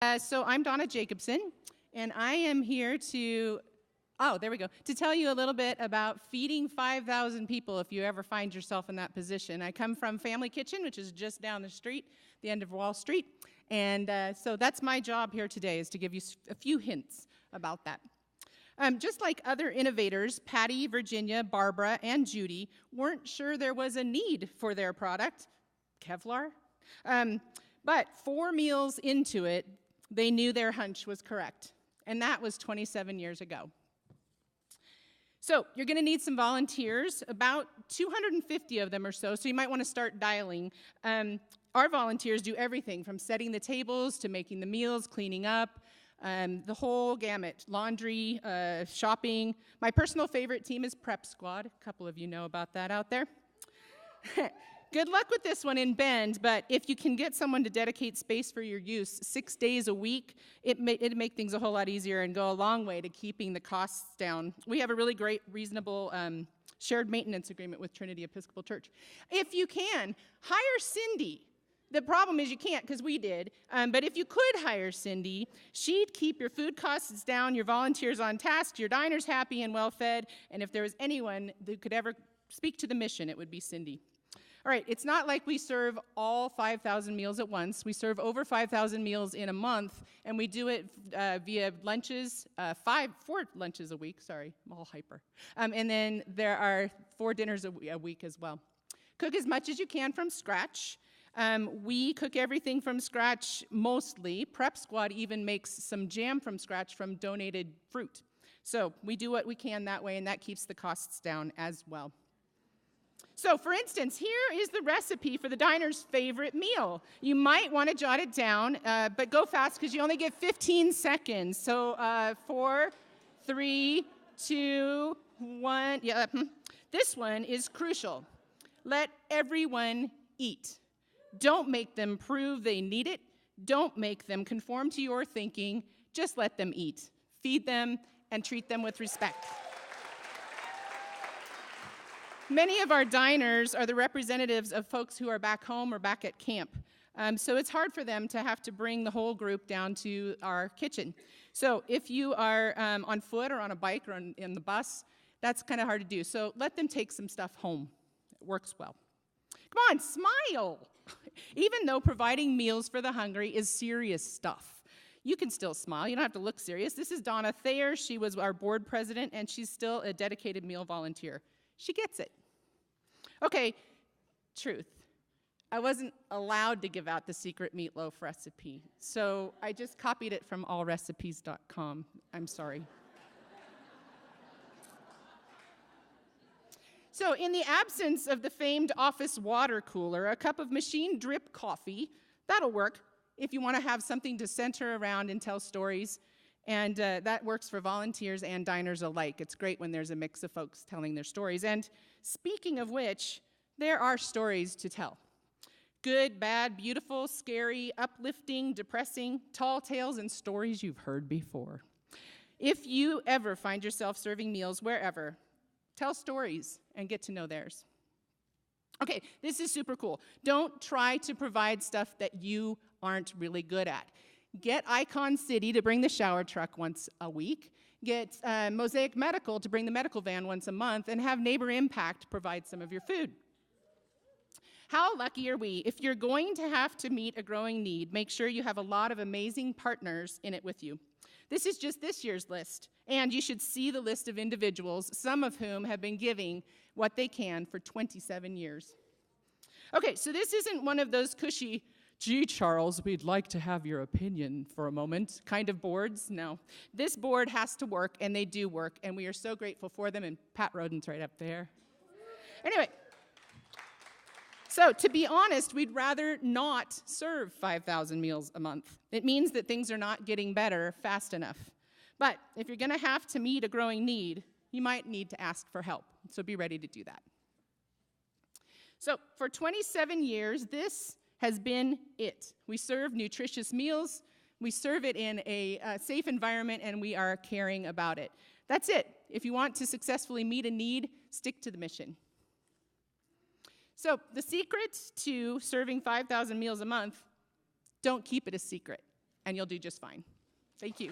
So I'm Donna Jacobsen, and I am here to tell you a little bit about feeding 5,000 people if you ever find yourself in that position. I come from Family Kitchen, which is just down the street, the end of Wall Street, and so that's my job here today, is to give you a few hints about that. Just like other innovators, Patty, Virginia, Barbara, and Judy weren't sure there was a need for their product, Kevlar, but 4 meals into it, they knew their hunch was correct, and that was 27 years ago. So you're going to need some volunteers, about 250 of them or so you might want to start dialing. Our volunteers do everything from setting the tables to making the meals, cleaning up, the whole gamut, laundry, shopping. My personal favorite team is Prep Squad. A couple of you know about that out there. Good luck with this one in Bend, but if you can get someone to dedicate space for your use 6 days a week, it'd make things a whole lot easier and go a long way to keeping the costs down. We have a really great, reasonable shared maintenance agreement with Trinity Episcopal Church. If you can, hire Cindy. The problem is you can't, because we did, but if you could hire Cindy, she'd keep your food costs down, your volunteers on task, your diners happy and well-fed, and if there was anyone that could ever speak to the mission, it would be Cindy. All right, it's not like we serve all 5,000 meals at once. We serve over 5,000 meals in a month, and we do it via lunches, 4 lunches a week. Sorry, I'm all hyper. And then there are 4 dinners a week as well. Cook as much as you can from scratch. We cook everything from scratch mostly. Prep Squad even makes some jam from scratch from donated fruit. So we do what we can that way, and that keeps the costs down as well. So, for instance, here is the recipe for the diner's favorite meal. You might want to jot it down, but go fast because you only get 15 seconds. So, 4, 3, 2, 1. Yeah, This one is crucial. Let everyone eat. Don't make them prove they need it. Don't make them conform to your thinking. Just let them eat. Feed them and treat them with respect. Many of our diners are the representatives of folks who are back home or back at camp. So it's hard for them to have to bring the whole group down to our kitchen. So if you are on foot or on a bike or in the bus, that's kind of hard to do. So let them take some stuff home. It works well. Come on, smile. Even though providing meals for the hungry is serious stuff, you can still smile. You don't have to look serious. This is Donna Thayer. She was our board president, and she's still a dedicated meal volunteer. She gets it. Okay, truth. I wasn't allowed to give out the secret meatloaf recipe, so I just copied it from allrecipes.com. I'm sorry. So in the absence of the famed office water cooler, a cup of machine drip coffee, that'll work if you want to have something to center around and tell stories. And that works for volunteers and diners alike. It's great when there's a mix of folks telling their stories. And speaking of which, there are stories to tell. Good, bad, beautiful, scary, uplifting, depressing, tall tales, and stories you've heard before. If you ever find yourself serving meals wherever, tell stories and get to know theirs. Okay, this is super cool. Don't try to provide stuff that you aren't really good at. Get Icon City to bring the shower truck once a week. Get Mosaic Medical to bring the medical van once a month, and have NeighborImpact provide some of your food. How lucky are we? If you're going to have to meet a growing need, make sure you have a lot of amazing partners in it with you. This is just this year's list, and you should see the list of individuals, some of whom have been giving what they can for 27 years. Okay, so this isn't one of those cushy, gee, Charles, we'd like to have your opinion for a moment kind of boards. No. This board has to work, and they do work, and we are so grateful for them, and Pat Roden's right up there. Anyway, so to be honest, we'd rather not serve 5,000 meals a month. It means that things are not getting better fast enough. But if you're going to have to meet a growing need, you might need to ask for help, so be ready to do that. So for 27 years, this has been it. We serve nutritious meals, we serve it in a safe environment, and we are caring about it. That's it. If you want to successfully meet a need, stick to the mission. So the secret to serving 5,000 meals a month, don't keep it a secret. and you'll do just fine. Thank you.